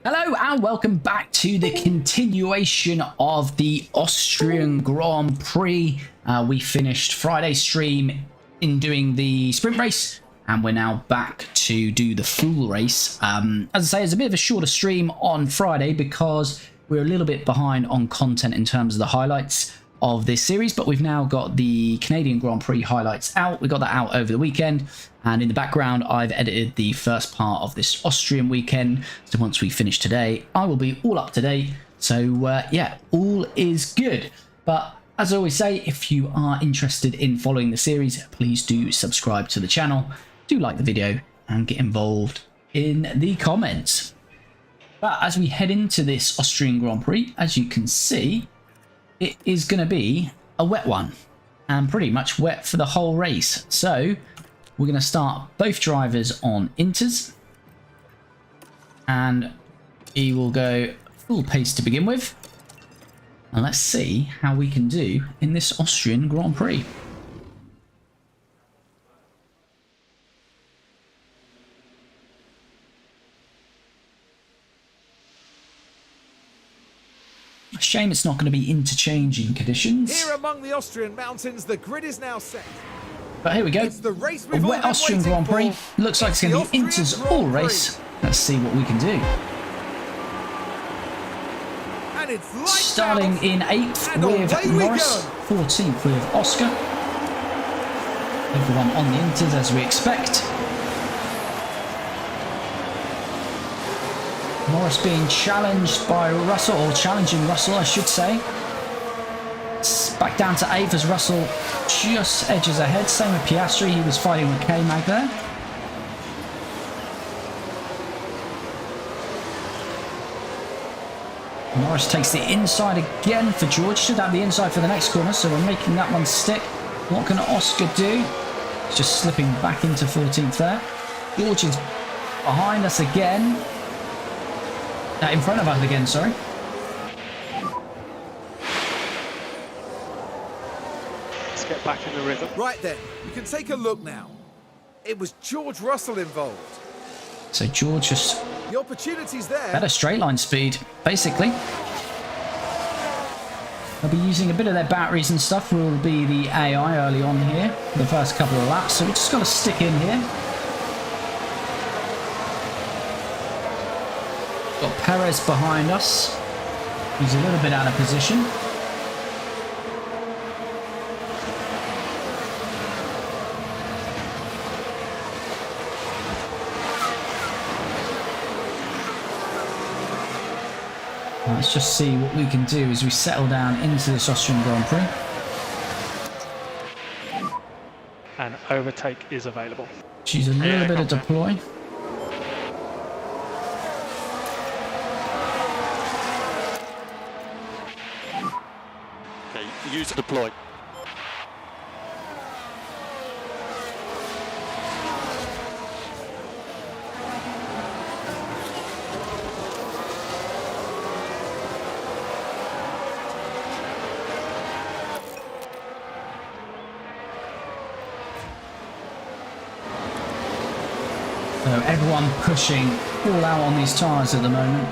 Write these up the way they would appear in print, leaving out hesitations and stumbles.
Hello and welcome back to the continuation of the Austrian Grand Prix. We finished Friday's stream in doing the sprint race and we're now back to do the full race. As I say, it's a bit of a shorter stream on Friday because we're a little bit behind on content in terms of the highlights of this series, but we've now got the Canadian Grand Prix highlights out. We got that out over the weekend, and in the background I've edited the first part of this Austrian weekend, so once we finish today I will be all up to date. So yeah, all is good. But as I always say, if you are interested in following the series, please do subscribe to the channel, do like the video and get involved in the comments. But as we head into this Austrian Grand Prix, as you can see, it is going to be a wet one, and pretty much wet for the whole race. So we're going to start both drivers on inters, and he will go full pace to begin with. And let's see how we can do in this Austrian Grand Prix. Shame it's not going to be interchanging conditions. Here among the Austrian mountains, the grid is now set. But here we go. It's the race A wet Austrian Grand Prix. Looks like it's going to be Inter's all race. Let's see what we can do. And it's starting in 8th with Norris, 14th with Oscar. Everyone on the Inters as we expect. Norris being challenged by Russell, or challenging Russell I should say. It's back down to 8th as Russell just edges ahead. Same with Piastri, he was fighting with K-Mag there. Norris takes the inside again for George. Should have the inside for the next corner, so we're making that one stick. What can Oscar do? He's just slipping back into 14th there. George is behind us again. In front of us again, sorry. Let's get back in the rhythm. Right then, you can take a look now. It was George Russell involved. So George just the opportunity's there. better straight line speed, basically. They'll be using a bit of their batteries and stuff. Will be the AI early on here, the first couple of laps. So we've just got to stick in here. Got Perez behind us. He's a little bit out of position. Let's just see what we can do as we settle down into this Austrian Grand Prix. And overtake is available. She's a little bit of deploy. Use deploy. So everyone pushing all out on these tyres at the moment,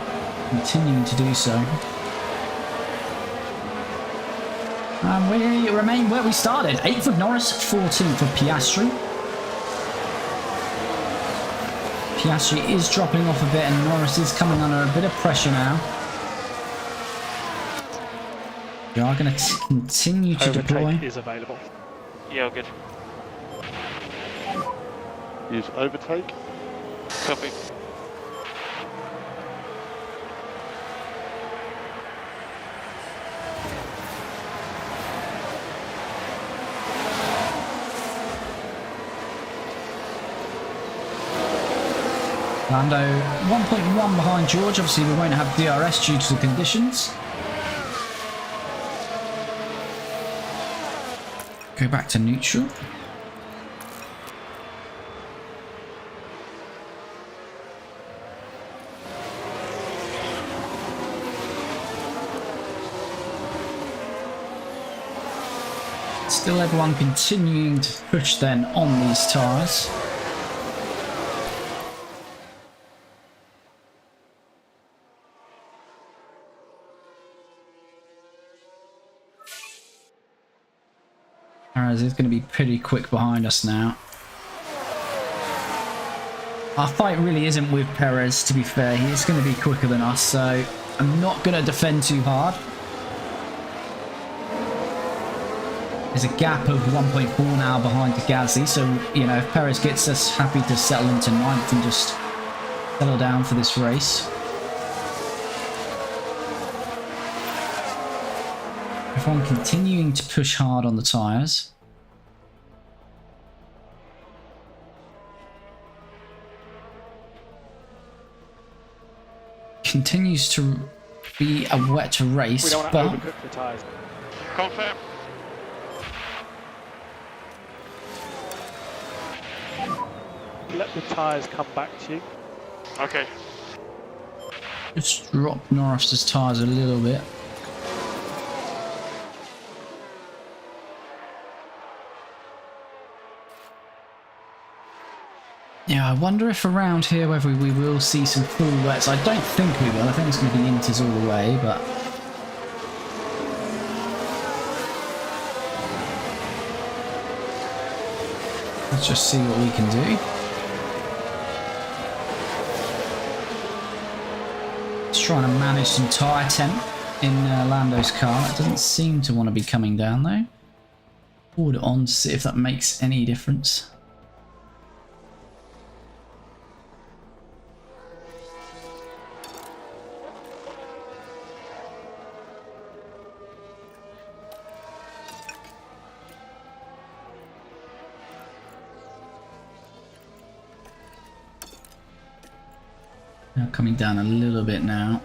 continuing to do so. And we remain where we started. 8th with Norris, 14th with Piastri. Piastri is dropping off a bit and Norris is coming under a bit of pressure now. We are going to continue to deploy. Overtake is available. Yeah, good. Use overtake. Copy. Lando 1.1 behind George. Obviously we won't have DRS due to the conditions. Go back to neutral. Still everyone continuing to push then on these tyres. Perez is going to be pretty quick behind us now. Our fight really isn't with Perez, to be fair. He's going to be quicker than us, so I'm not going to defend too hard. There's a gap of 1.4 now behind the Gasly, so, you know, if Perez gets us, happy to settle into 9th and just settle down for this race. Everyone continuing to push hard on the tyres. Continues to be a wet race, We don't want to but overcook the tyres. Confirm. Let the tyres come back to you. Okay. just drop Norris's tyres a little bit. Yeah, I wonder if around here whether we will see some full wets. I don't think we will. I think it's going to be inters all the way, but let's just see what we can do. Just trying to manage some tyre temp in Lando's car. It doesn't seem to want to be coming down though. Forward it on to see if that makes any difference. Now coming down a little bit now.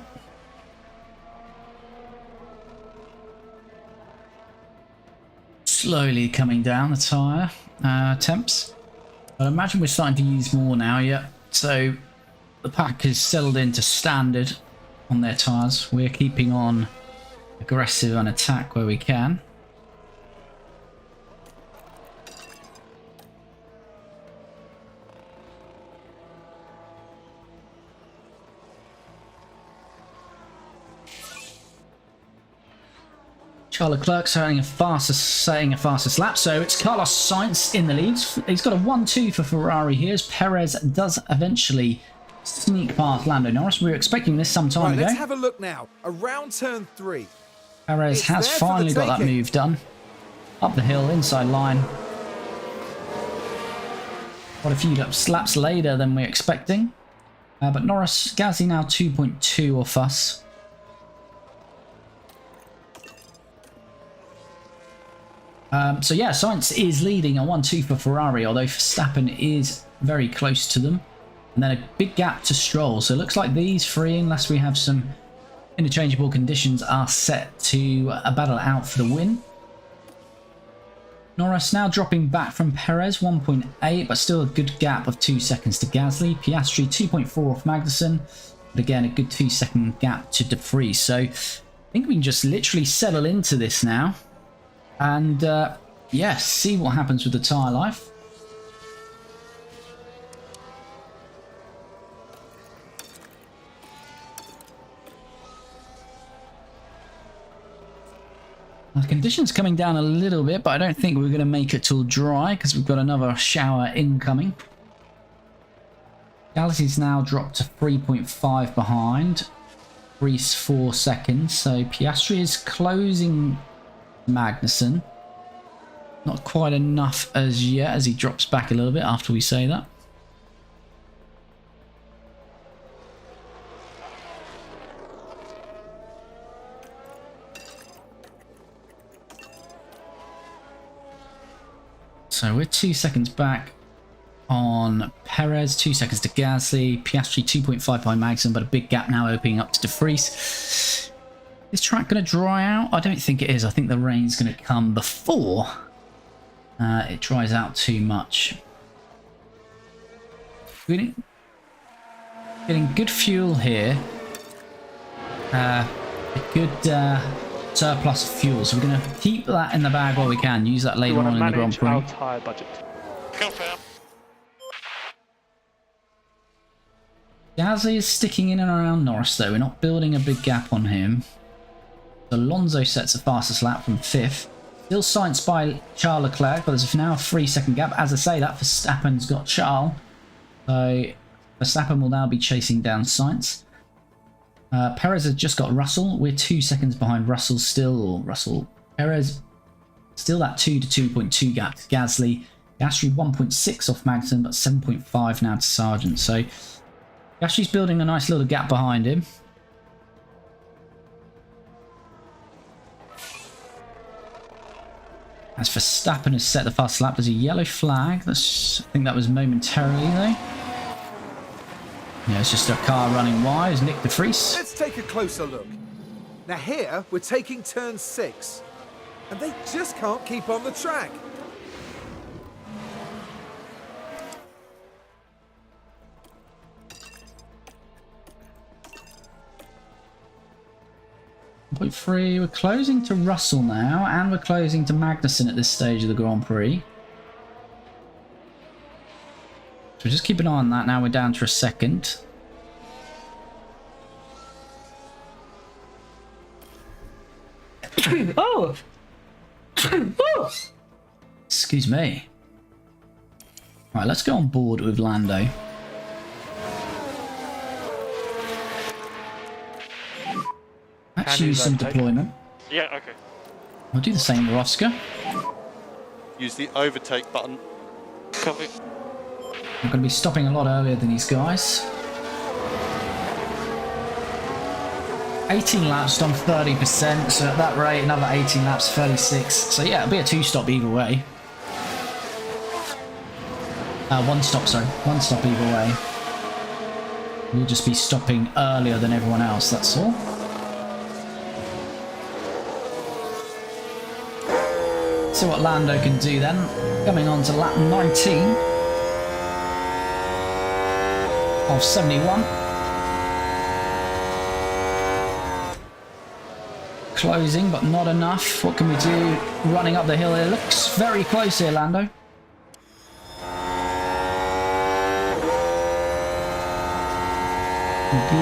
Slowly coming down the tyre temps. I imagine we're starting to use more now, yeah. So the pack is settled into standard on their tyres. We're keeping on aggressive and attack where we can. Charles Leclerc setting a fastest lap, so it's Carlos Sainz in the lead. He's got a 1-2 for Ferrari here as Perez does eventually sneak past Lando Norris. We were expecting this some time ago. Let's have a look now. Around turn 3. Perez has finally got that move done. Up the hill, inside line. Quite a few laps later than we're expecting. But Norris, Gasly now 2.2 off us. So yeah, Sainz is leading a 1-2 for Ferrari, although Verstappen is very close to them. And then a big gap to Stroll. So it looks like these three, unless we have some interchangeable conditions, are set to battle out for the win. Norris now dropping back from Perez, 1.8, but still a good gap of 2 seconds to Gasly. Piastri 2.4 off Magnussen, but again a good 2 second gap to De Vries. So I think we can just literally settle into this now. And yeah, see what happens with the tyre life. The conditions coming down a little bit, but I don't think we're going to make it till dry because we've got another shower incoming. Galaxy's now dropped to 3.5 behind. Reese 4 seconds, so Piastri is closing Magnussen. Not quite enough as yet, as he drops back a little bit after we say that. So we're 2 seconds back on Perez, 2 seconds to Gasly, Piastri 2.5 by Magnussen, but a big gap now opening up to De Vries. Is track going to dry out? I don't think it is. I think the rain's going to come before it dries out too much. Getting good fuel here. A good surplus of fuel. So we're going to keep that in the bag while we can. Use that later on in the Grand Prix. Our tyre budget. Confirm. Gasly is sticking in and around Norris though. We're not building a big gap on him. Alonso sets the fastest lap from 5th. Still scienced by Charles Leclerc, but there's now a 3-second gap. As I say, that Verstappen's got Charles. So Verstappen will now be chasing down Sainz. Perez has just got Russell. We're 2 seconds behind Russell still. Russell, Perez, still that 2 to 2.2 gap to Gasly. Gasly 1.6 off Magnussen, but 7.5 now to Sargent. So Gasly's building a nice little gap behind him. As Verstappen has set the fast lap, there's a yellow flag. I think that was momentarily though. Yeah, it's just a car running wide. It's Nick de Vries. Let's take a closer look. Now here, we're taking turn 6. And they just can't keep on the track. .3, we're closing to Russell now, and we're closing to Magnussen at this stage of the Grand Prix. So just keep an eye on that. Now we're down to a second. Oh! Excuse me. Right, let's go on board with Lando. Let's use some deployment. Yeah, okay. We'll do the same with Oscar. Use the overtake button. Copy. I'm going to be stopping a lot earlier than these guys. 18 laps done 30%, so at that rate, another 18 laps, 36. So yeah, it'll be a 2-stop either way. One stop, sorry. One stop either way. We'll just be stopping earlier than everyone else, that's all. See what Lando can do then. Coming on to lap 19 of 71. Closing, but not enough. What can we do? Running up the hill here. Looks very close here, Lando.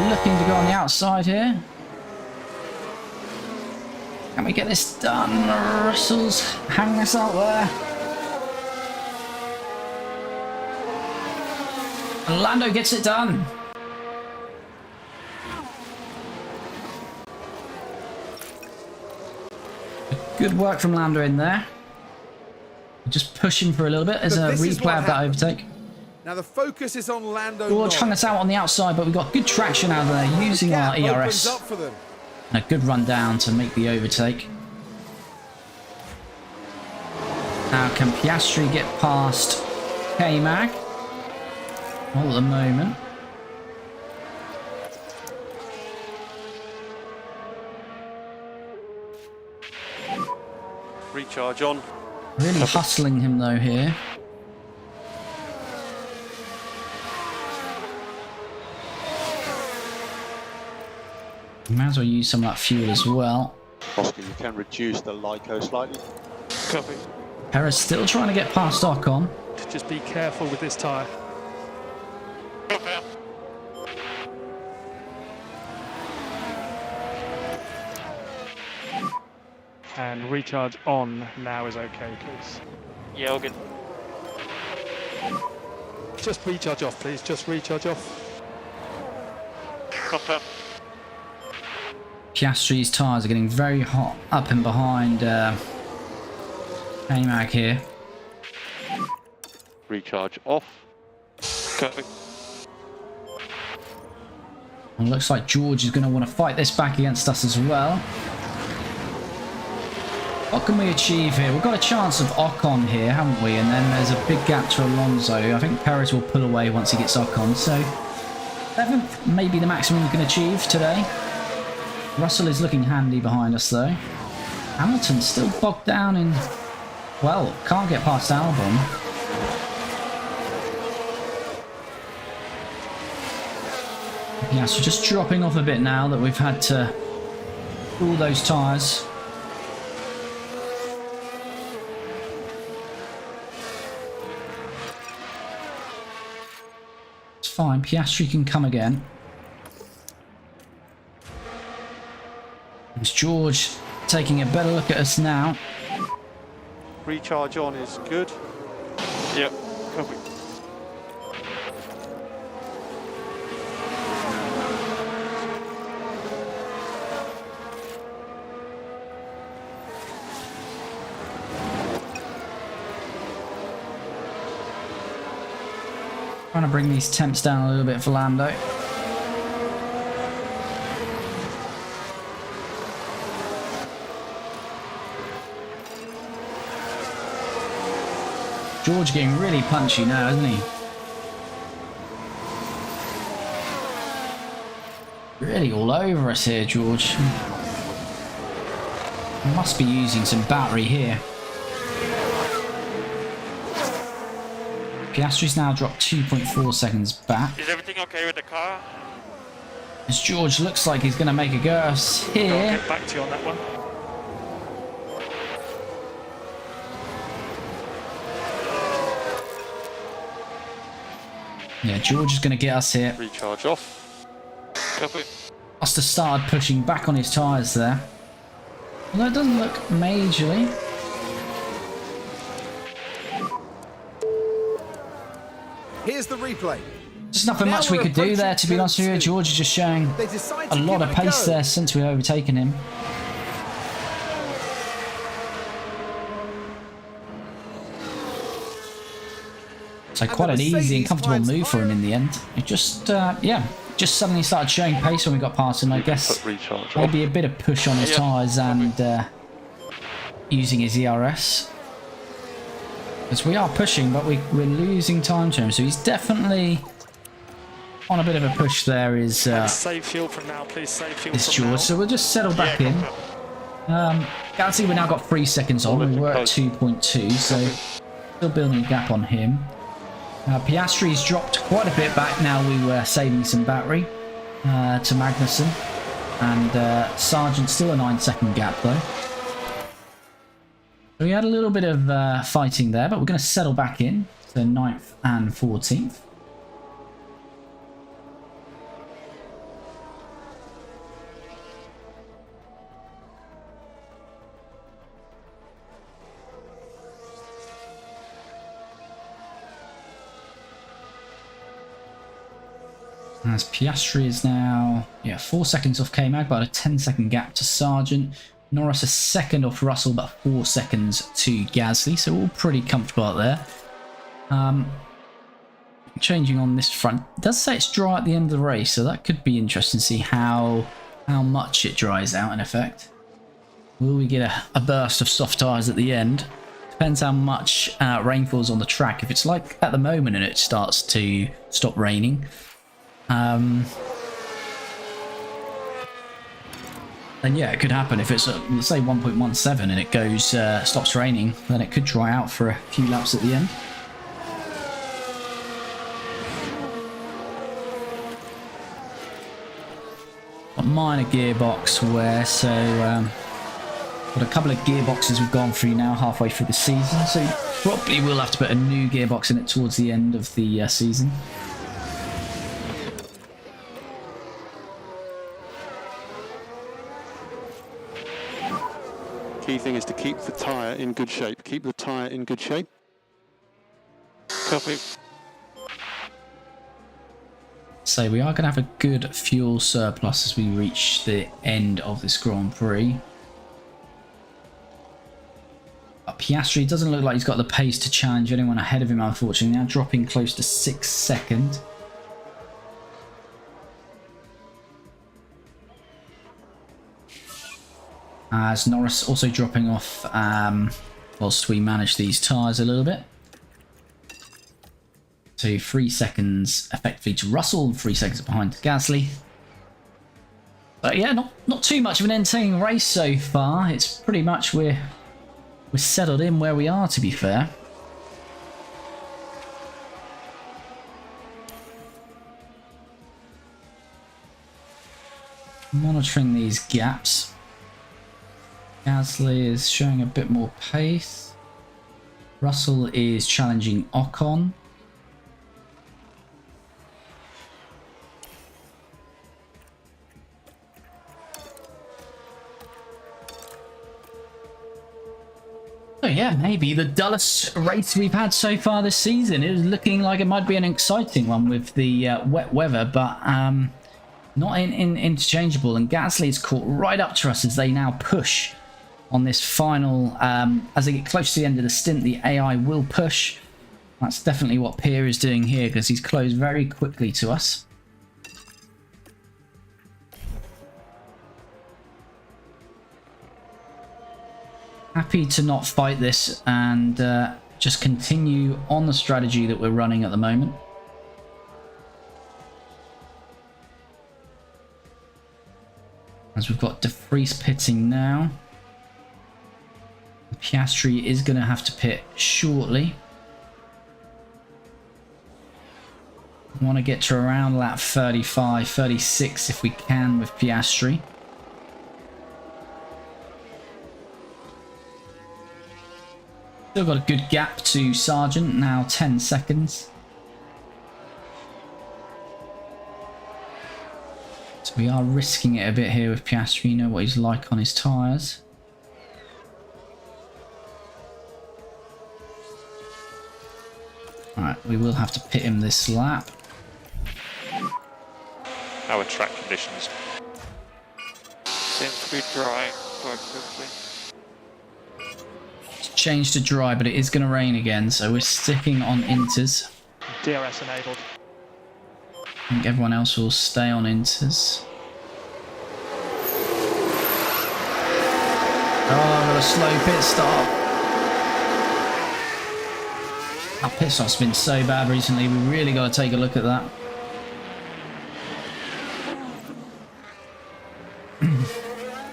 Looking to go on the outside here. Can we get this done? Russell's hanging us out there. And Lando gets it done. Good work from Lando in there. Just push him for a little bit. There's a replay of that overtake. Now the focus is on Lando. George hung us out on the outside, but we've got good traction out there using our ERS. Up for them. And a good run down to make the overtake. Now can Piastri get past K-Mag? Not at the moment. Recharge on. Really hustling him though here. Might as well use some of that fuel as well. Oscar, you can reduce the LICO slightly. Copy. Perez still trying to get past Ocon. Just be careful with this tyre. Confirm. And recharge on now is okay, please. Yeah, all good. Just recharge off, please. Just recharge off. Confirm. Piastri's tyres are getting very hot up and behind K-Mag here. Recharge off. Copy. And looks like George is going to want to fight this back against us as well. What can we achieve here? We've got a chance of Ocon here, haven't we? And then there's a big gap to Alonso. I think Perez will pull away once he gets Ocon. So 7th, maybe the maximum we can achieve today. Russell is looking handy behind us though. Hamilton's still bogged down in... Well, can't get past Albon. Yeah, so just dropping off a bit now that we've had to cool those tyres. It's fine, Piastri can come again. It's George taking a better look at us now. Recharge on is good. Yep. Copy. Trying to bring these temps down a little bit for Lando. George getting really punchy now, isn't he? Really all over us here, George. Must be using some battery here. Piastri's now dropped 2.4 seconds back. Is everything okay with the car? As George looks like he's going to make a go I'll here. get back to you on that one. Yeah, George is going to get us here. Recharge off. Copy. Must have started pushing back on his tyres there. Although it doesn't look majorly. Here's the replay. There's nothing Now much we we're could do there, approaching to be honest with you. turn two. George is just showing They decide a to lot give of it a pace go. there since we've overtaken him. So And quite the an easy and Mercedes comfortable climbs move for him higher. in the end. It just, yeah, just suddenly started showing pace when we got past him. I guess Put recharge off. maybe a bit of push on his Yeah. tyres and using his ERS. Because we are pushing, but we're losing time to him. So he's definitely on a bit of a push there, is Save fuel from now, please. Save fuel this from now. George. So we'll just settle back Yeah, in. confirm. Can't see we've now got 3 seconds on. We were at 2.2, so still building a gap on him. Piastri's dropped quite a bit back now. We were saving some battery to Magnussen. And Sargent still a 9-second gap though. So we had a little bit of fighting there, but we're going to settle back in to 9th and 14th. As Piastri is now, 4 seconds off K-Mag, but a 10-second gap to Sargent. Norris a second off Russell, but 4 seconds to Gasly, so all pretty comfortable out there. Changing on this front, it does say it's dry at the end of the race, so that could be interesting to see how much it dries out in effect. Will we get a burst of soft tyres at the end? Depends how much rain falls on the track. If it's like at the moment and it starts to stop raining, then yeah, it could happen. If it's let's say 1.17 and it goes stops raining, then it could dry out for a few laps at the end. A minor gearbox wear, so got a couple of gearboxes we've gone through now halfway through the season, so probably we'll have to put a new gearbox in it towards the end of the season. Key thing is to keep the tyre in good shape. Keep the tyre in good shape. Copy. So we are going to have a good fuel surplus as we reach the end of this Grand Prix. But Piastri doesn't look like he's got the pace to challenge anyone ahead of him, unfortunately. Now dropping close to 6 seconds. As Norris also dropping off whilst we manage these tyres a little bit. So 3 seconds effectively to Russell, 3 seconds behind to Gasly. But yeah, not too much of an entertaining race so far. It's pretty much we're settled in where we are, to be fair. Monitoring these gaps. Gasly is showing a bit more pace. Russell is challenging Ocon. So yeah, maybe the dullest race we've had so far this season. It was looking like it might be an exciting one with the wet weather, but not in interchangeable. And Gasly's caught right up to us as they now push on this final. As they get close to the end of the stint, the AI will push. That's definitely what Pierre is doing here because he's closed very quickly to us. Happy to not fight this and just continue on the strategy that we're running at the moment. As we've got De Vries pitting now. Piastri is going to have to pit shortly. We want to get to around lap 35, 36 if we can with Piastri. Still got a good gap to Sargent, now 10 seconds. So we are risking it a bit here with Piastri. You know what he's like on his tyres. Alright, we will have to pit him this lap. Our track conditions seem to be drying quite quickly. It's changed to dry, but it is going to rain again, so we're sticking on inters. DRS enabled. I think everyone else will stay on inters. Oh, I've got a slow pit stop. Our pit stop's been so bad recently, we really got to take a look at that.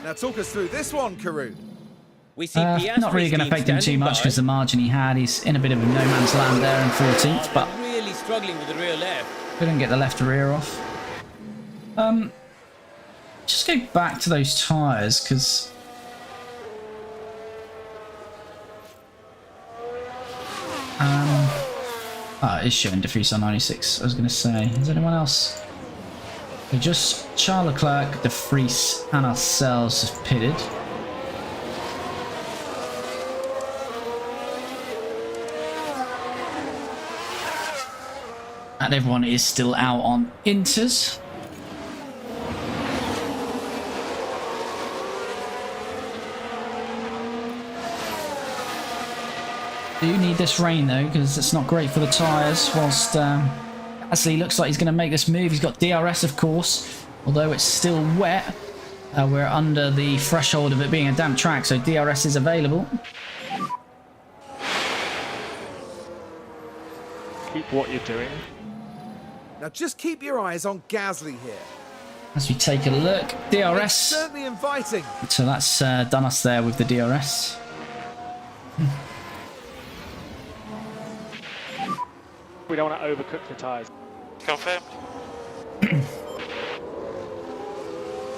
Now talk us through this one, Karun. We see Not really going to affect him too much because the margin he had, he's in a bit of a no man's land there in 14th, but really struggling with the rear left. couldn't get the left rear off. Just go back to those tyres because it is showing De Vries on 96. I was going to say, is anyone else? So just Charles Leclerc, De Vries, and ourselves have pitted. And everyone is still out on inters. Do need this rain though, because it's not great for the tyres. Whilst Gasly looks like he's going to make this move. He's got DRS, of course, although it's still wet. We're under the threshold of it being a damp track, so DRS is available. Keep what you're doing. Now just keep your eyes on Gasly here. As we take a look, It's DRS. certainly inviting. So that's done us there with the DRS. We don't want to overcook the tyres. Confirmed.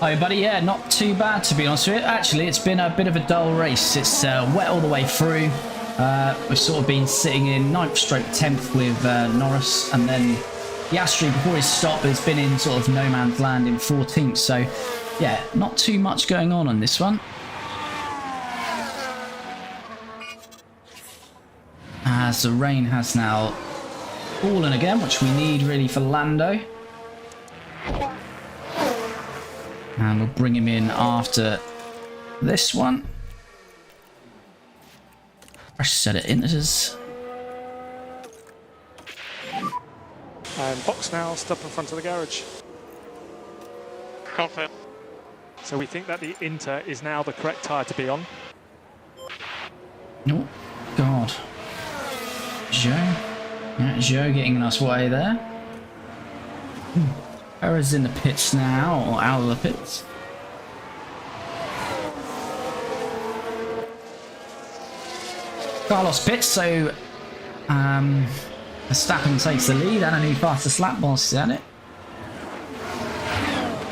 Hi buddy, yeah, not too bad to be honest with you. Actually, it's been a bit of a dull race. It's wet all the way through. We've sort of been sitting in 9th stroke 10th with Norris, and then Piastri before his stop has been in sort of no man's land in 14th. So yeah, not too much going on this one. As the rain has now fallen again, which we need really for Lando. And we'll bring him in after this one. Fresh set of inters. And box now, stop in front of the garage. Confirmed. So we think that the Inter is now the correct tyre to be on. Oh, God. Joe. Yeah, Joe getting us way there. Perez in the pits now, or out of the pits. Carlos pits, so Verstappen takes the lead and a new fastest lap whilst he's at it.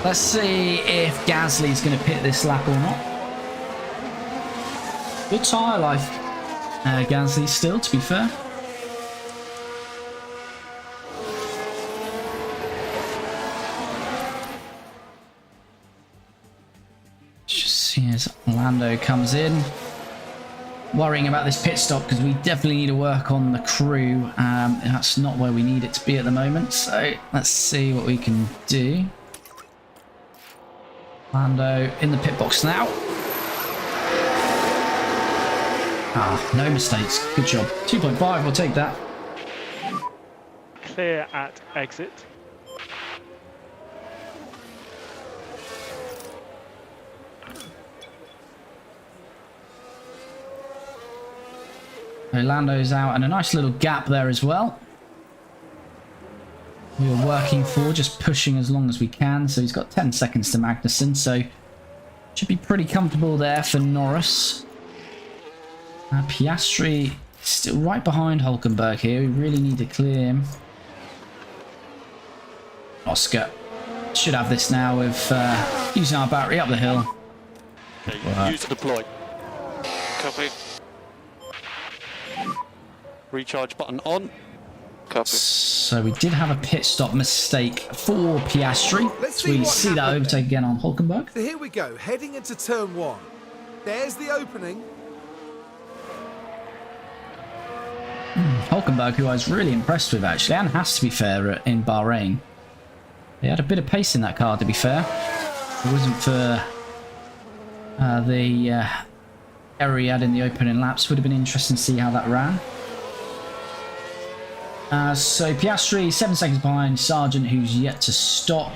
Let's see if Gasly's going to pit this lap or not. Good tyre life, Gasly still, to be fair. Just see as Lando comes in. worrying about this pit stop because we definitely need to work on the crew. That's not where we need it to be at the moment. So let's see what we can do. Lando in the pit box now. Ah, no mistakes. Good job. 2.5, we'll take that. Clear at exit. Lando's out and a nice little gap there as well. We were working for, just pushing as long as we can. So he's got 10 seconds to Magnussen. So should be pretty comfortable there for Norris. Piastri still right behind Hulkenberg here. We really need to clear him. Oscar should have this now with using our battery up the hill. Okay, use to deploy. Copy. Recharge button on. Copy. So we did have a pit stop mistake for Piastri. Let's So see we what see that happened overtake again on Hulkenberg. So here we go, heading into turn 1. There's the opening. Hulkenberg, who I was really impressed with actually, and has to be fair in Bahrain. He had a bit of pace in that car, to be fair. If it wasn't for the error he had in the opening laps, would have been interesting to see how that ran. So Piastri 7 seconds behind Sargent, who's yet to stop,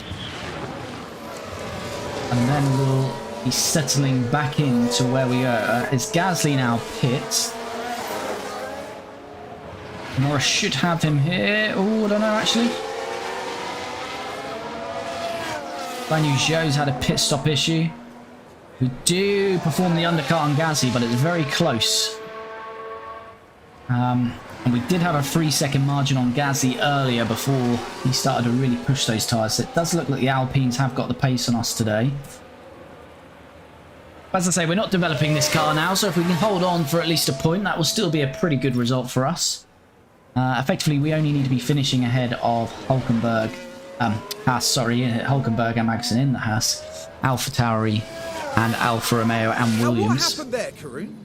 and then we'll be settling back into where we are. It's Gasly now pits. Norris should have him here. Oh, I don't know actually. Guan Yu Zhou's had a pit stop issue. We do perform the undercut on Gasly, but it's very close. And we did have a 3-second margin on Gasly earlier before he started to really push those tyres. So it does look like the Alpines have got the pace on us today. As I say, we're not developing this car now, so if we can hold on for at least a point, that will still be a pretty good result for us. Effectively, we only need to be finishing ahead of Hulkenberg, Haas, sorry, Hulkenberg and Magnussen in the Haas, AlphaTauri and Alfa Romeo and Now, what Williams. happened there, Karun?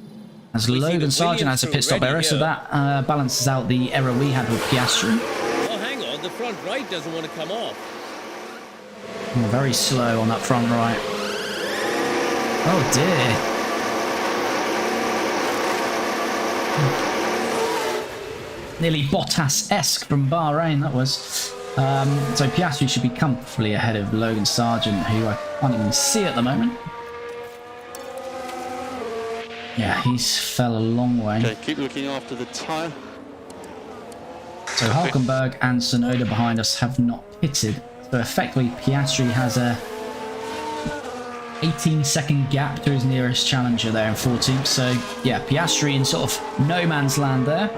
As We see Logan the Sargent has a pit stop Williams error, so already that balances out the error we had with Piastri. Oh, hang on. The front right doesn't want to come off. We're very slow on that front right. Oh dear. Nearly Bottas-esque from Bahrain, that was. So Piastri should be comfortably ahead of Logan Sargent, who I can't even see at the moment. Yeah, he's fell a long way. Okay, keep looking after the tyre. So Hulkenberg and Tsunoda behind us have not pitted. So effectively Piastri has a 18-second gap to his nearest challenger there in 14th. So yeah, Piastri in sort of no man's land there.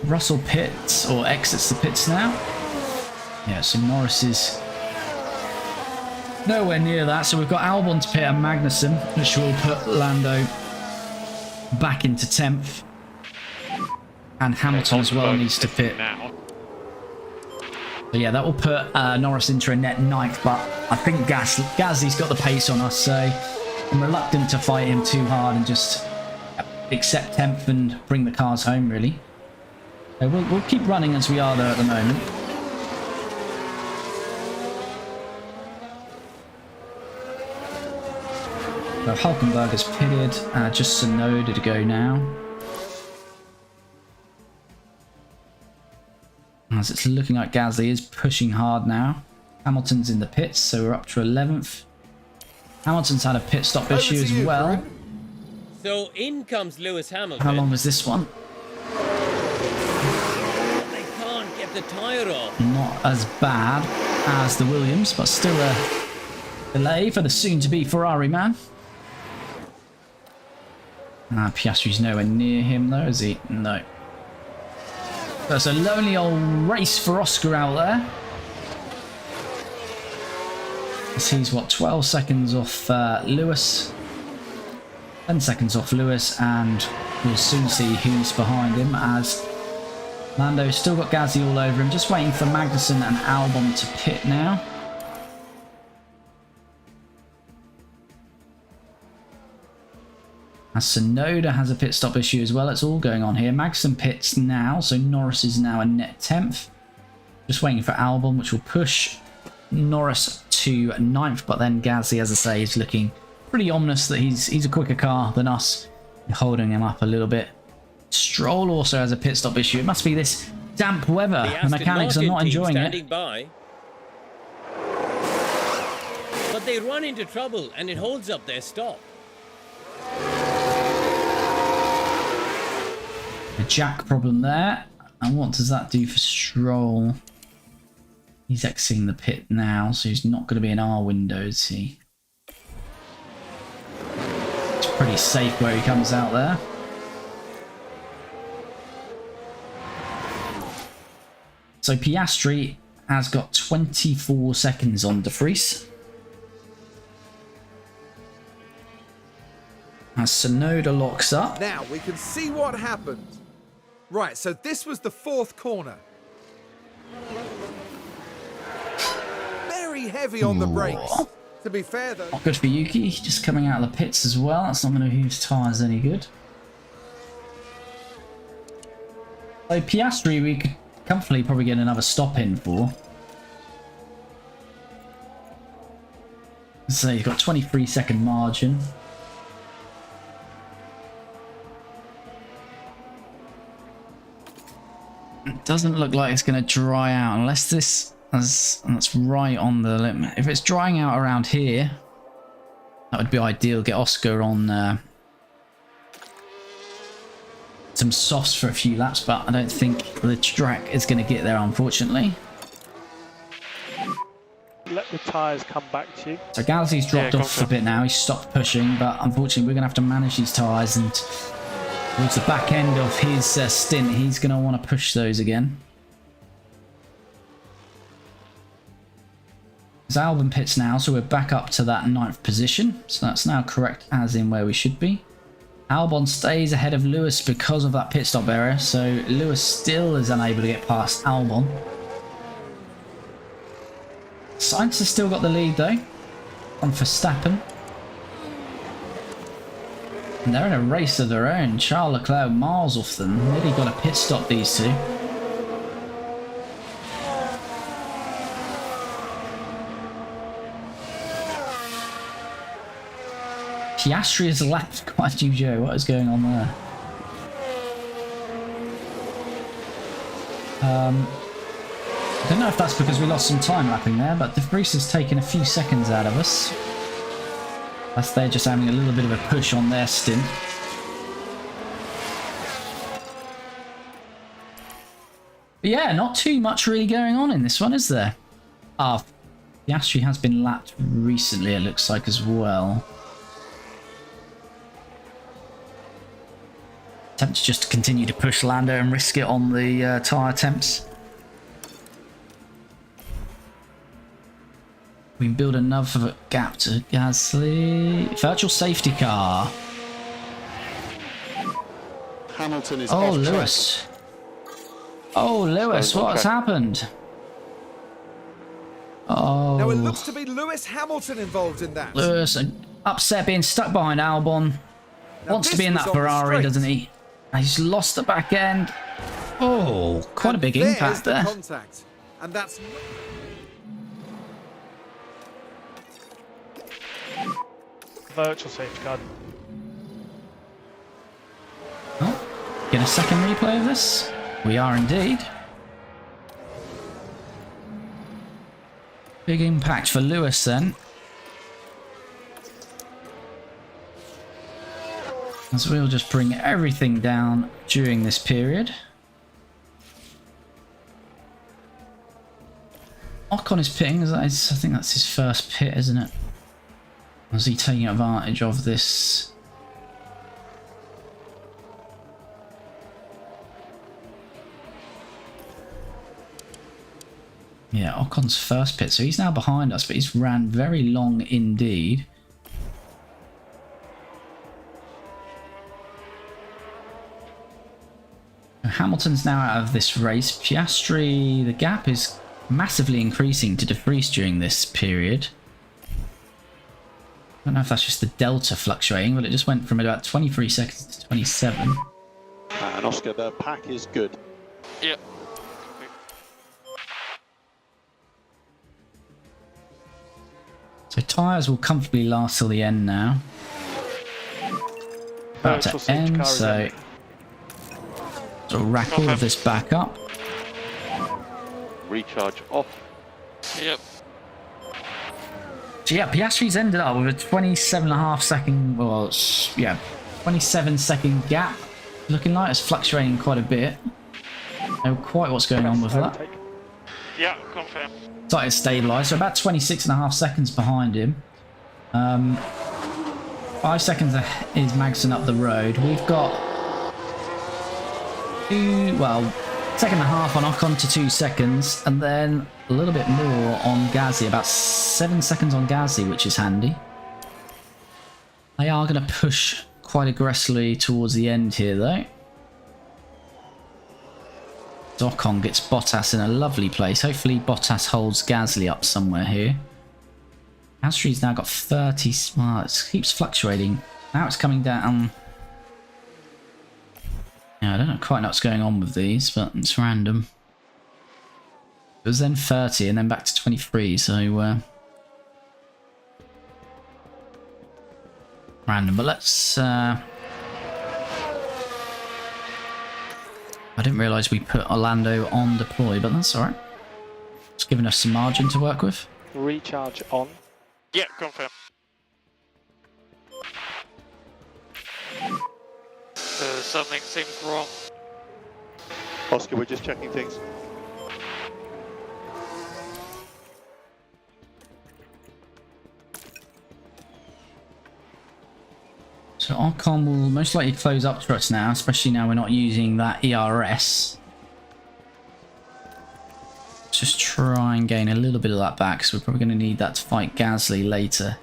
Russell pits or exits the pits now. Yeah, so Norris is nowhere near that. So we've got Albon to pit and Magnussen, which will put Lando back into 10th. And Hamilton as well needs to pit. Now. So yeah, that will put Norris into a net 9th, but I think Gasly's got the pace on us, so I'm reluctant to fight him too hard and just accept 10th and bring the cars home, really. So we'll keep running as we are there at the moment. So Hulkenberg has pitted, just Tsunoda to go now. As it's looking like Gasly is pushing hard now. Hamilton's in the pits, so we're up to 11th. Hamilton's had a pit stop issue as well. So in comes Lewis Hamilton. How long was this one? They can't get the tyre off. Not as bad as the Williams, but still a delay for the soon-to-be Ferrari man. Piastri's nowhere near him though, is he? No. So it's a lonely old race for Oscar out there. He's what, 12 seconds off Lewis, 10 seconds off Lewis, and we'll soon see who's behind him as Lando's still got Gasly all over him, just waiting for Magnussen and Albon to pit now. As Sonoda has a pit stop issue as well. It's all going on here. Magnussen pits now, so Norris is now a net 10th. Just waiting for Albon, which will push Norris to 9th, but then Gasly, as I say, is looking pretty ominous that he's a quicker car than us, holding him up a little bit. Stroll also has a pit stop issue. It must be this damp weather. The mechanics are not enjoying it. By. But they run into trouble and it holds up their stop. A jack problem there. And what does that do for Stroll? He's exiting the pit now, so he's not going to be in our window, is he? It's pretty safe where he comes out there. So Piastri has got 24 seconds on De Vries. As Sonoda locks up. Now we can see what happened. Right, so this was the 4th corner. Very heavy on the brakes. To be fair though. Not good for Yuki, just coming out of the pits as well. That's not going to do his tyres any good. So Piastri we could comfortably probably get another stop in for. So he's got 23-second margin. It doesn't look like it's going to dry out unless this that's right on the limit. If it's drying out around here, that would be ideal. Get Oscar on some softs for a few laps, but I don't think the track is going to get there, unfortunately. Let the tyres come back to you. So Gasly's dropped off a bit now. He's stopped pushing, but unfortunately we're going to have to manage these tyres, and towards the back end of his stint, he's going to want to push those again. There's Albon pits now, so we're back up to that 9th position. So that's now correct as in where we should be. Albon stays ahead of Lewis because of that pit stop error, so Lewis still is unable to get past Albon. Sainz has still got the lead though, on Verstappen. And they're in a race of their own. Charles Leclerc miles off them. Nearly got a pit stop, these two. Piastri has lapped quite you, Joe. What is going on there? I don't know if that's because we lost some time lapping there, but De Vries has taken a few seconds out of us. That's they're just having a little bit of a push on their stint. But yeah, not too much really going on in this one, is there? Ah, Piastri has been lapped recently, it looks like, as well. Attempts just to continue to push Lando and risk it on the tyre attempts. We can build another gap to Gasly. Virtual safety car. Hamilton is Oh, off Lewis. Oh, Lewis, what's happened? Oh. Now it looks to be Lewis Hamilton involved in that. Lewis, upset being stuck behind Albon. Now Wants to be in that Ferrari, doesn't he? He's lost the back end. Oh, quite a big impact there. Contact. And that's... Virtual safety car. Oh, get a second replay of this? We are indeed. Big impact for Lewis then. As we'll just bring everything down during this period. Ocon is pitting, I think that's his first pit, isn't it? Is he taking advantage of this? Yeah, Ocon's first pit, so he's now behind us, but he's ran very long indeed. Hamilton's now out of this race. Piastri, the gap is massively increasing to De Vries during this period. don't know if that's just the delta fluctuating, but it just went from about 23 seconds to 27. And Oscar, the pack is good. Yep. So tyres will comfortably last till the end now. About Virtual to end, car is so in. sort of rack all of this back up. Recharge off. Yep. So yeah, Piastri's ended up with a 27.5 second, well, yeah, 27 second gap. Looking like it's fluctuating quite a bit. Don't know quite what's going on with that. Overtake. Yeah, confirm. Started to stabilise, so about 26.5 seconds behind him. 5 seconds is Magnussen up the road. We've got second and a half on Ocon to 2 seconds, and then a little bit more on Gasly, about 7 seconds on Gasly, which is handy. They are going to push quite aggressively towards the end here, though. Ocon gets Bottas in a lovely place. Hopefully Bottas holds Gasly up somewhere here. Astri's now got 30. Well, it keeps fluctuating. Now it's coming down. Yeah, I don't quite know what's going on with these, but it's random. It was then 30 and then back to 23, so random. But let's I didn't realise we put Orlando on deploy, but that's alright. It's giving us some margin to work with. Recharge on. Yeah, confirm. Something seems wrong. Oscar, we're just checking things. So Ocon will most likely close up for us now, especially now we're not using that ERS. Just try and gain a little bit of that back, because we're probably going to need that to fight Gasly later.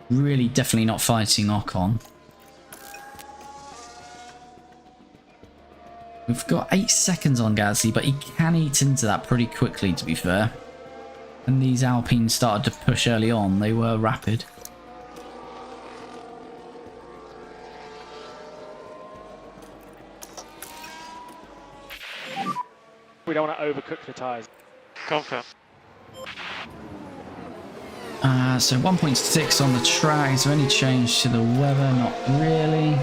Really definitely not fighting Ocon. We've got 8 seconds on Gasly, but he can eat into that pretty quickly, to be fair. When these Alpines started to push early on, they were rapid. We don't want to overcook the tyres. Confirm. So 1.6 on the track. Is there any change to the weather? Not really.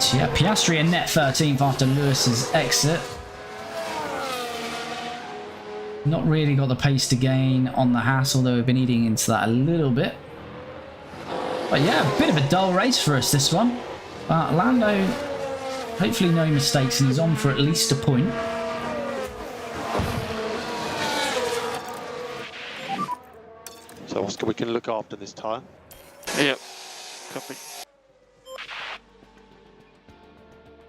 So yeah, Piastri in net 13th after Lewis's exit. Not really got the pace to gain on the Haas, although we've been eating into that a little bit. But yeah, a bit of a dull race for us, this one. But Lando, hopefully no mistakes, and he's on for at least a point. So Oscar, we can look after this tyre. Yep. Copy.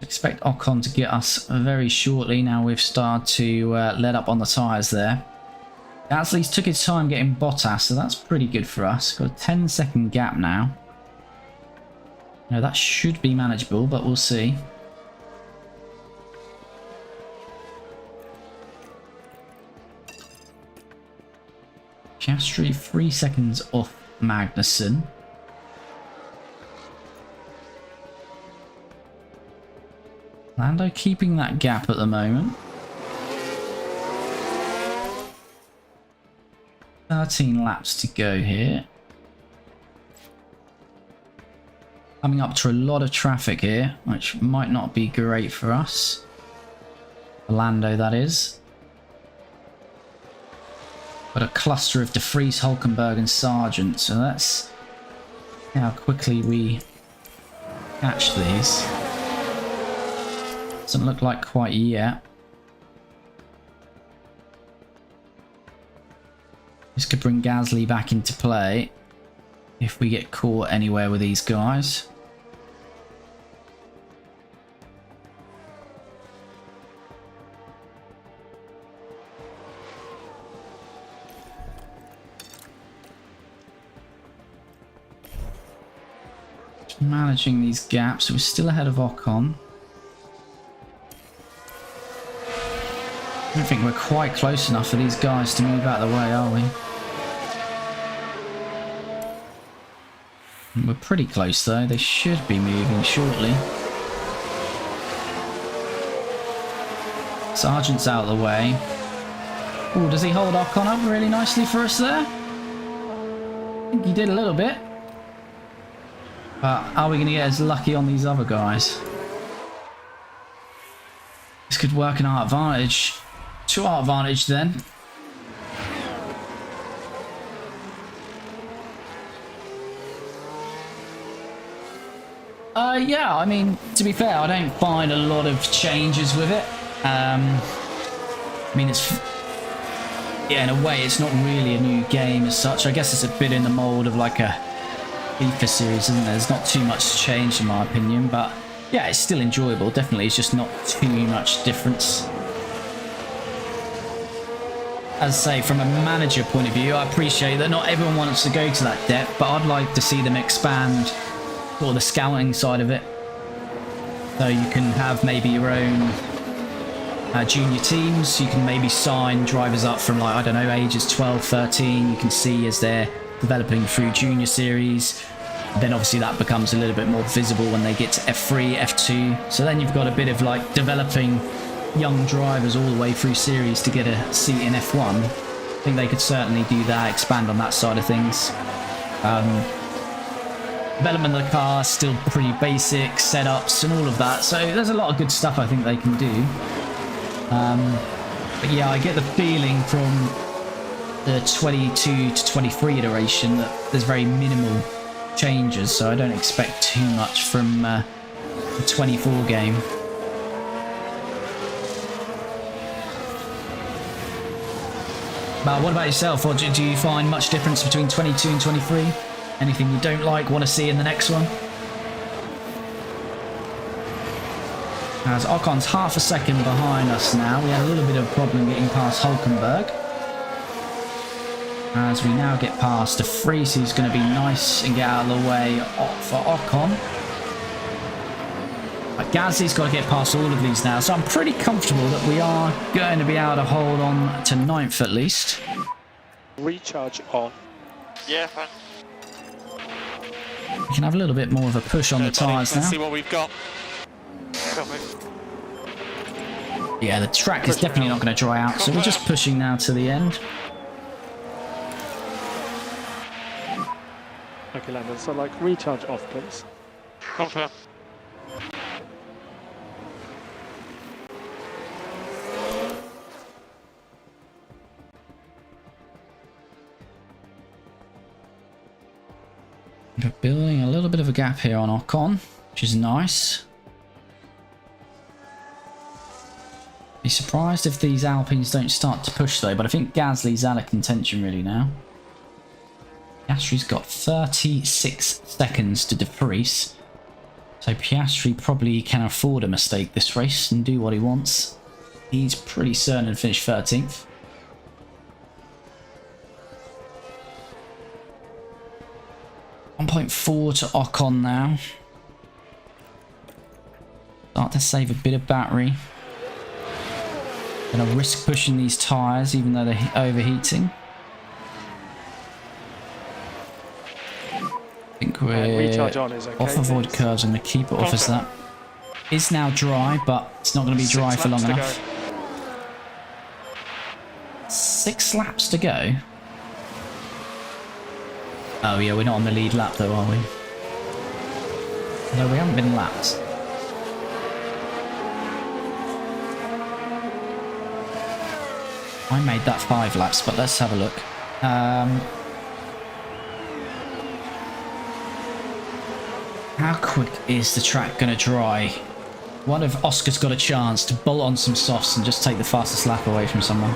Expect Ocon to get us very shortly. Now we've started to let up on the tyres there. Gasly's took his time getting Bottas, so that's pretty good for us. Got a 10-second gap now. No, that should be manageable, but we'll see. Piastri 3 seconds off Magnussen. Lando keeping that gap at the moment. 13 laps to go here. Coming up to a lot of traffic here, which might not be great for us. For Lando, that is. Got a cluster of De Vries, Hulkenberg and Sargent, so that's how quickly we catch these. Doesn't look like quite yet. This could bring Gasly back into play if we get caught anywhere with these guys. Just managing these gaps. We're still ahead of Ocon. I don't think we're quite close enough for these guys to move out of the way, are we? We're pretty close though. They should be moving shortly. Sargent's out of the way. Oh, does he hold Ocon up really nicely for us there? I think he did a little bit. But are we going to get as lucky on these other guys? This could work in our advantage. To our advantage then. Yeah, I mean, to be fair, I don't find a lot of changes with it. I mean, it's... Yeah, in a way, it's not really a new game as such. I guess it's a bit in the mold of like a FIFA series, isn't there? There's not too much change in my opinion, but yeah, it's still enjoyable. Definitely, it's just not too much difference. As I say, from a manager point of view, I appreciate that not everyone wants to go to that depth, but I'd like to see them expand or the scouting side of it. So you can have maybe your own junior teams. You can maybe sign drivers up from, like, I don't know, ages 12, 13. You can see as they're developing through junior series. Then obviously that becomes a little bit more visible when they get to F3, F2. So then you've got a bit of like developing young drivers all the way through series to get a seat in F1. I think they could certainly do that, expand on that side of things. Development of the car, still pretty basic, setups and all of that. So there's a lot of good stuff I think they can do. But yeah, I get the feeling from the 22 to 23 iteration that there's very minimal changes, so I don't expect too much from the 24 game. But what about yourself? Or do you find much difference between 22 and 23? Anything you don't like, want to see in the next one? As Ocon's half a second behind us now. We had a little bit of a problem getting past Hulkenberg. As we now get past De Vries, who's going to be nice and get out of the way for Ocon. But Gasly's got to get past all of these now, so I'm pretty comfortable that we are going to be able to hold on to 9th at least. Recharge on. Yeah, fine. We can have a little bit more of a push on the tyres now. Let's see what we've got. Yeah, the track is definitely not going to dry out, so we're just pushing now to the end. Okay, Landon, so like recharge off, please. Confirm. We're building a little bit of a gap here on Ocon, which is nice. Be surprised if these Alpines don't start to push though, but I think Gasly's out of contention really now. Piastri's got 36 seconds to De Vries, so Piastri probably can afford a mistake this race and do what he wants. He's pretty certain to finish 13th. .4 to Ocon now. Start to save a bit of battery. Gonna risk pushing these tyres even though they're overheating. I think we're recharge on is okay, off avoid please. curves. I'm gonna keep it off as that. It's now dry, but it's not gonna be dry for long enough. 6 laps to go. Oh yeah, we're not on the lead lap though, are we? No, we haven't been lapped. I made that 5 laps, but let's have a look. How quick is the track going to dry? What if Oscar's got a chance to bolt on some softs and just take the fastest lap away from someone?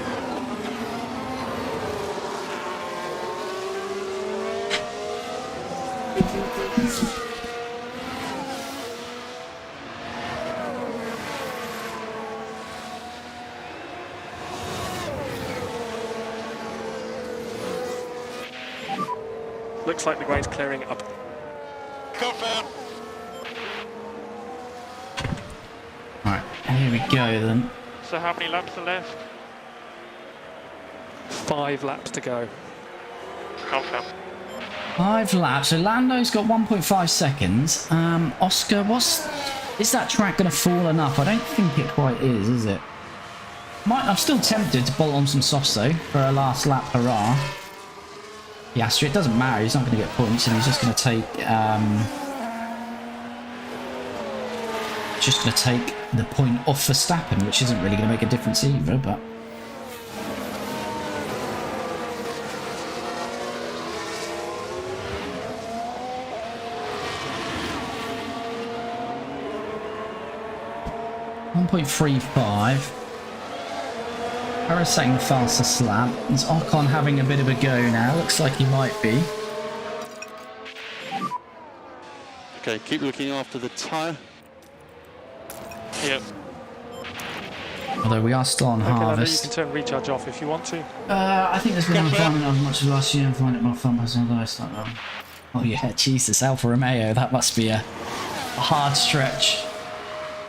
Looks like the grain's clearing up. Confirm. Right, here we go then. So how many laps are left? 5 laps to go. Confirm. 5 laps. So Lando's got 1.5 seconds. Oscar, is that track going to fall enough? I don't think it quite is it? I'm still tempted to bolt on some softs though for a last lap hurrah. Piastri, it doesn't matter. He's not going to get points, and he's just going to take the point off Verstappen, which isn't really going to make a difference either. But .35. Harris setting the fastest lap. Is Ocon having a bit of a go now? Looks like he might be. Okay, keep looking after the tyre. Yep. Although we are still on Okay, Lando, you harvest. can turn recharge off if you want to. I think there's been unemployment as much as last year and find it more fun personally, although it's not wrong. Oh yeah, Jesus, Alfa Romeo, that must be a hard stretch.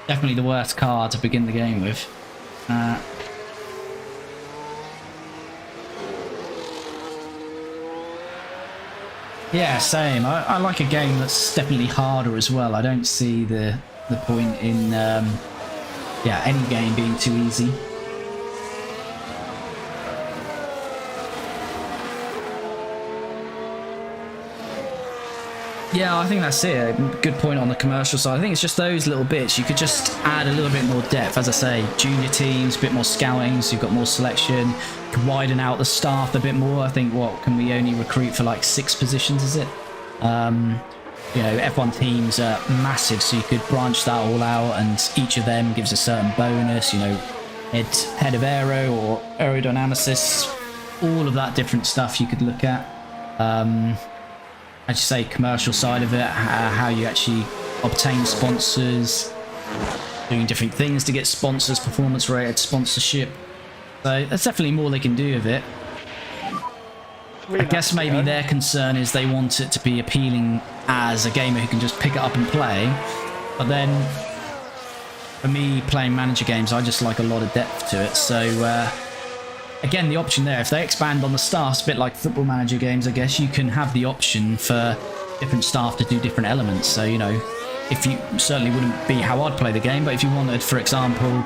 Definitely the worst car to begin the game with. Yeah, same. I like a game that's definitely harder as well. I don't see the point in any game being too easy. Yeah, I think that's it. Good point on the commercial side. I think it's just those little bits. You could just add a little bit more depth. As I say, junior teams, a bit more scouting, so you've got more selection. You can widen out the staff a bit more. I think, what, can we only recruit for like 6 positions, is it? You know, F1 teams are massive, so you could branch that all out, and each of them gives a certain bonus, you know, head of aero or aerodynamicists, all of that different stuff you could look at. As you say, commercial side of it, how you actually obtain sponsors, doing different things to get sponsors, performance rated sponsorship. So there's definitely more they can do with it. I guess maybe their concern is they want it to be appealing as a gamer who can just pick it up and play. But then, for me, playing manager games, I just like a lot of depth to it. So, again, the option there, if they expand on the staffs, a bit like football manager games, I guess, you can have the option for different staff to do different elements. So, you know, if you certainly wouldn't be how I'd play the game, but if you wanted, for example,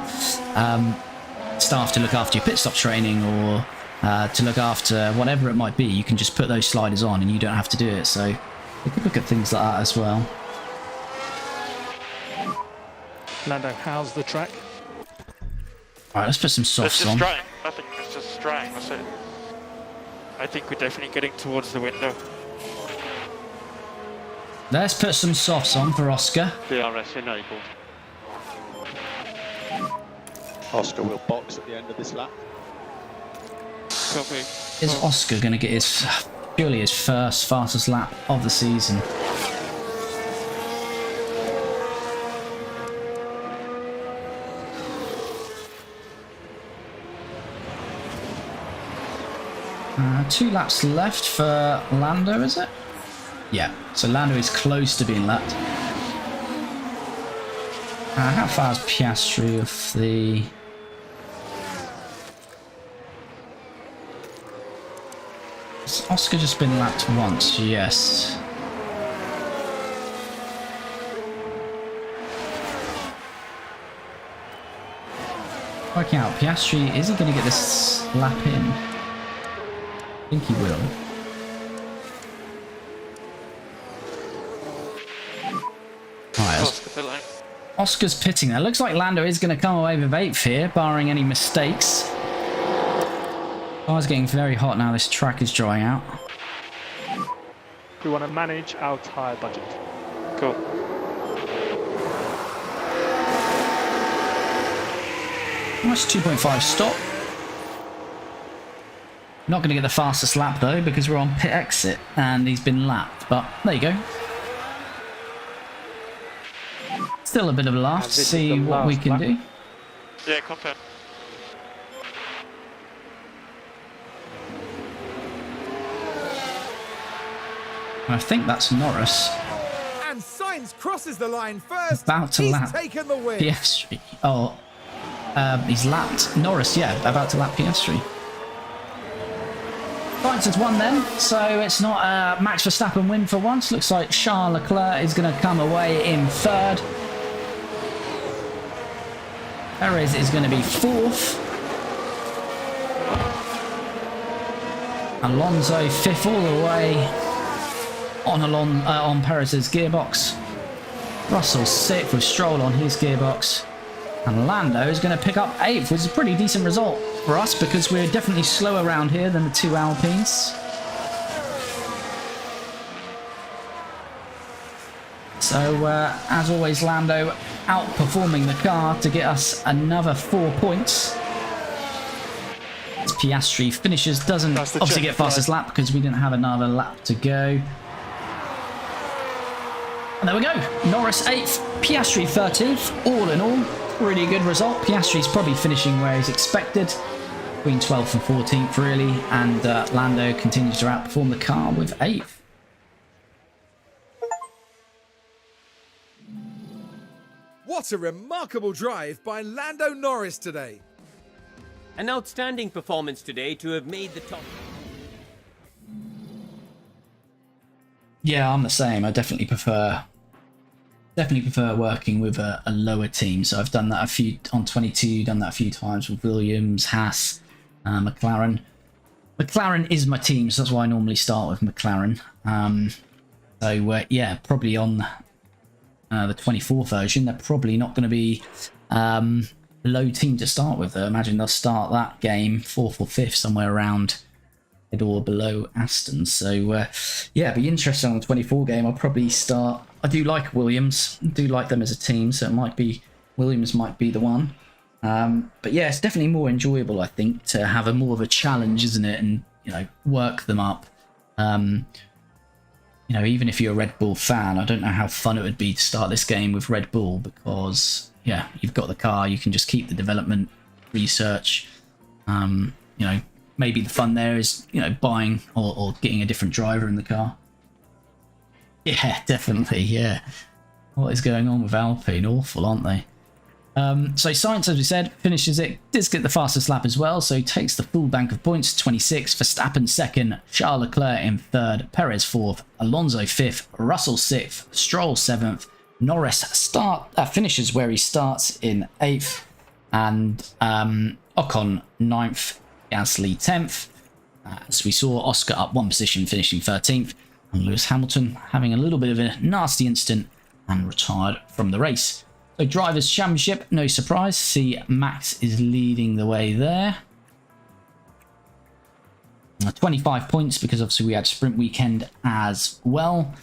staff to look after your pit stop training or to look after whatever it might be, you can just put those sliders on and you don't have to do it. So you could look at things like that as well. Lando, how's the track? Alright, let's put some It's softs just on. drying. Nothing. It's just drying. That's it. I think we're definitely getting towards the window. Let's put some softs on for Oscar. DRS enabled. Oscar will box at the end of this lap. Copy. Is Oscar going to get surely his first fastest lap of the season? Two laps left for Lando, is it? Yeah, so Lando is close to being lapped. How far is Piastri off the... Has Oscar just been lapped once? Yes. Working out, Piastri, is he going to get this lap in? I think he will. Right, Oscar's pitting there. Looks like Lando is going to come away with 8th here, barring any mistakes. Car's getting very hot now. This track is drying out. We want to manage our tyre budget. Cool. Nice 2.5 stop. Not going to get the fastest lap though, because we're on pit exit and he's been lapped. But there you go. Still a bit of a laugh to see what we can do. Yeah, confirm. I think that's Norris. And Sainz crosses the line first. About to He's lap taken the win. Piastri. Oh, he's lapped Norris. Yeah, about to lap Piastri. Sainz has won then, so it's not a Max Verstappen win for once. Looks like Charles Leclerc is going to come away in third. Perez is going to be fourth. Alonso fifth all the way on Perez's gearbox. Russell sixth with Stroll on his gearbox. And Lando is going to pick up eighth, which is a pretty decent result for us because we're definitely slower around here than the two Alpines. So, as always, Lando outperforming the car to get us another 4 points. As Piastri finishes, doesn't obviously get fastest lap because we didn't have another lap to go. And there we go. Norris 8th, Piastri 13th. All in all, really good result. Piastri's probably finishing where he's expected, between 12th and 14th really, and Lando continues to outperform the car with 8th. What a remarkable drive by Lando Norris today. An outstanding performance today to have made the top. Yeah, I'm the same. I definitely prefer working with a lower team. So I've done that on 22, done that a few times with Williams, Haas, McLaren. McLaren is my team, so that's why I normally start with McLaren. Yeah, probably on the 24 version, they're probably not going to be a low team to start with. I imagine they'll start that game 4th or 5th, somewhere around it or below Aston. So yeah, be interesting on the 24 game. I'll probably start. I do like Williams, I do like them as a team, so it might be Williams might be the one. But yeah, it's definitely more enjoyable, I think, to have a more of a challenge, isn't it? And work them up. Even if you're a Red Bull fan, I don't know how fun it would be to start this game with Red Bull because, yeah, you've got the car, you can just keep the development, research. Maybe the fun there is, buying or getting a different driver in the car. Yeah, definitely, yeah. What is going on with Alpine? Awful, aren't they? So Sainz, as we said, finishes it. Does get the fastest lap as well, so takes the full bank of points. 26, Verstappen 2nd, Charles Leclerc in 3rd, Perez 4th, Alonso 5th, Russell 6th, Stroll 7th, Norris finishes where he starts in 8th, and Ocon 9th, Gasly 10th. As we saw, Oscar up 1 position, finishing 13th, and Lewis Hamilton having a little bit of a nasty incident and retired from the race. So Drivers' Championship, no surprise. See, Max is leading the way there. 25 points because obviously we had sprint weekend as well.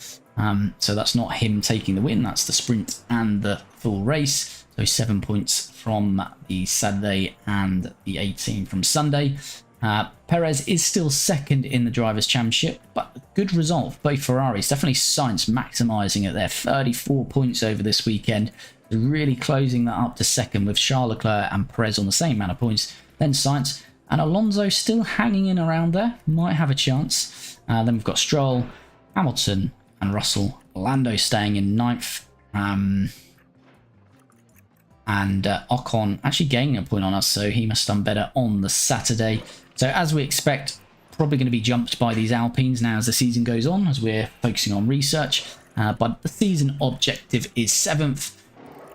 So that's not him taking the win. That's the sprint and the full race. So 7 points from the Saturday and the 18 from Sunday. Perez is still 2nd in the Drivers' Championship, but a good result for both Ferraris. Definitely Sainz maximising it there. 34 points over this weekend. Really closing that up to 2nd with Charles Leclerc and Perez on the same amount of points. Then Sainz and Alonso still hanging in around there. Might have a chance. Then we've got Stroll, Hamilton and Russell. Lando staying in 9th. And Ocon actually gaining a point on us, so he must have done better on the Saturday. So as we expect, probably going to be jumped by these Alpines now as the season goes on, as we're focusing on research. But the season objective is 7th.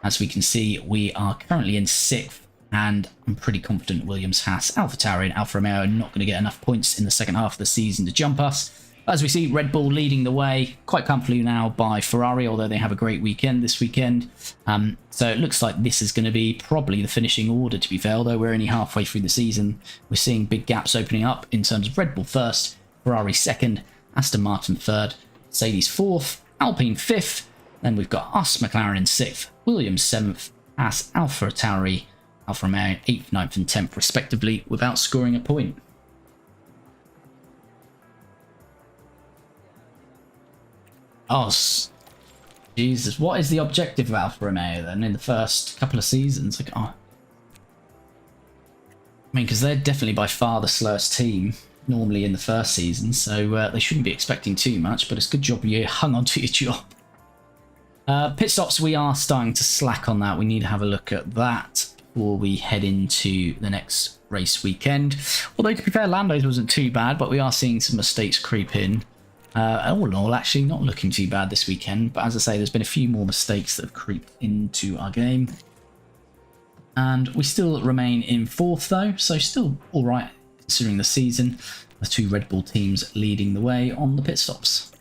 As we can see, we are currently in 6th, and I'm pretty confident Williams, Haas, AlphaTauri and Alfa Romeo are not going to get enough points in the second half of the season to jump us. As we see, Red Bull leading the way quite comfortably now by Ferrari, although they have a great weekend this weekend. So it looks like this is going to be probably the finishing order, to be fair, although we're only halfway through the season. We're seeing big gaps opening up in terms of Red Bull 1st, Ferrari 2nd, Aston Martin 3rd, Mercedes 4th, Alpine 5th, then we've got us, McLaren in 6th, Williams 7th, Haas, AlphaTauri, Alfa Romeo 8th, 9th and 10th respectively, without scoring a point. Oh, Jesus. What is the objective of Alfa Romeo then in the first couple of seasons? Like, I mean, because they're definitely by far the slowest team normally in the first season, so they shouldn't be expecting too much, but it's a good job you hung on to your job. Pit stops, we are starting to slack on that. We need to have a look at that. before we head into the next race weekend. Although, to be fair, Lando's wasn't too bad, but we are seeing some mistakes creep in. All in all, actually not looking too bad this weekend, but as I say, there's been a few more mistakes that have creeped into our game. And we still remain in 4th though, so still alright considering the season. The 2 Red Bull teams leading the way on the pit stops.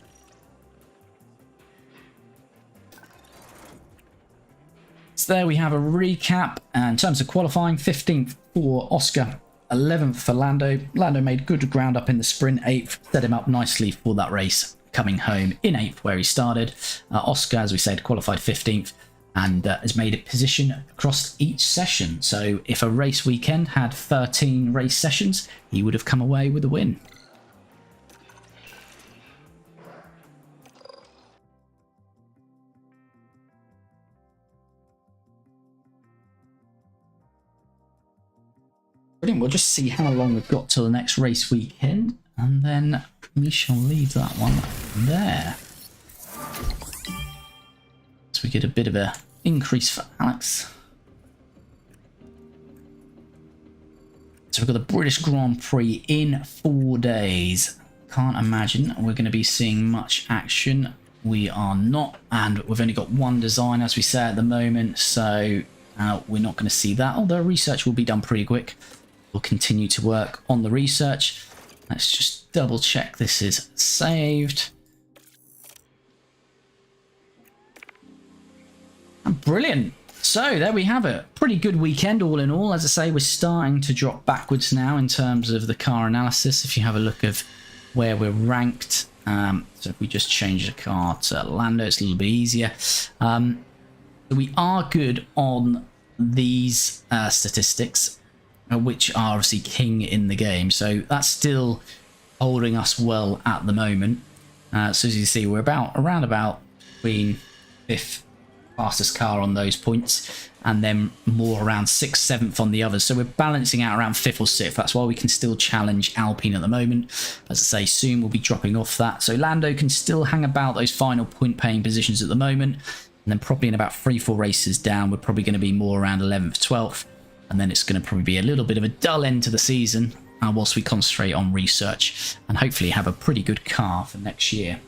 So there we have a recap. And in terms of qualifying, 15th for Oscar, 11th for Lando. Lando made good ground up in the sprint, 8th, set him up nicely for that race, coming home in 8th where he started. Oscar, as we said, qualified 15th and has made a position across each session. So if a race weekend had 13 race sessions, he would have come away with a win. Brilliant. We'll just see how long we've got till the next race weekend, and then we shall leave that one there. So we get a bit of a increase for Alex. So we've got the British Grand Prix in 4 days. Can't imagine we're going to be seeing much action. We are not, and we've only got 1 design, as we say at the moment, so we're not going to see that, although research will be done pretty quick. We'll continue to work on the research. Let's just double check this is saved. Brilliant. So there we have it. Pretty good weekend all in all. As I say, we're starting to drop backwards now in terms of the car analysis. If you have a look of where we're ranked. So if we just change the car to Lando, it's a little bit easier. We are good on these statistics, which are obviously king in the game. So that's still holding us well at the moment. So as you see, we're around about between 5th fastest car on those points, and then more around 6th, 7th on the others. So we're balancing out around 5th or 6th. That's why we can still challenge Alpine at the moment. As I say, soon we'll be dropping off that. So Lando can still hang about those final point paying positions at the moment. And then probably in about 3-4 races down, we're probably going to be more around 11th, 12th. And then it's going to probably be a little bit of a dull end to the season whilst we concentrate on research and hopefully have a pretty good car for next year.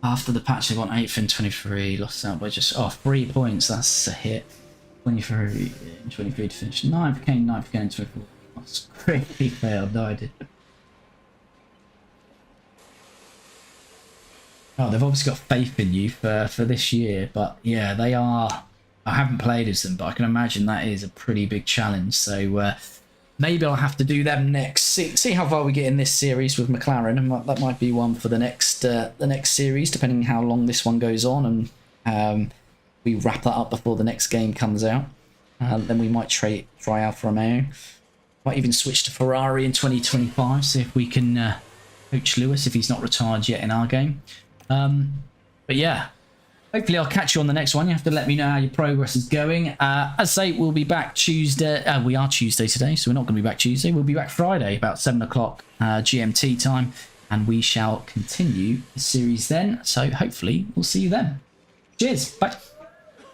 After the patch, they won 8th in 23, lost out by just 3 points. That's a hit. 23 to finish 9th, became 9th again in 24. That's greatly failed. No, I did. Oh, they've obviously got faith in you for this year, but yeah, they are. I haven't played as them, but I can imagine that is a pretty big challenge. So maybe I'll have to do them next. See how far we get in this series with McLaren, and that might be one for the next series, depending how long this one goes on, and we wrap that up before the next game comes out. Then we might try Alfa Romeo. Might even switch to Ferrari in 2025. See if we can coach Lewis if he's not retired yet in our game. But yeah, hopefully I'll catch you on the next one. You have to let me know how your progress is going. As I say, we'll be back Tuesday. We are Tuesday today, so we're not going to be back Tuesday. We'll be back Friday about 7 o'clock GMT time, and we shall continue the series then. So hopefully we'll see you then. Cheers. Bye.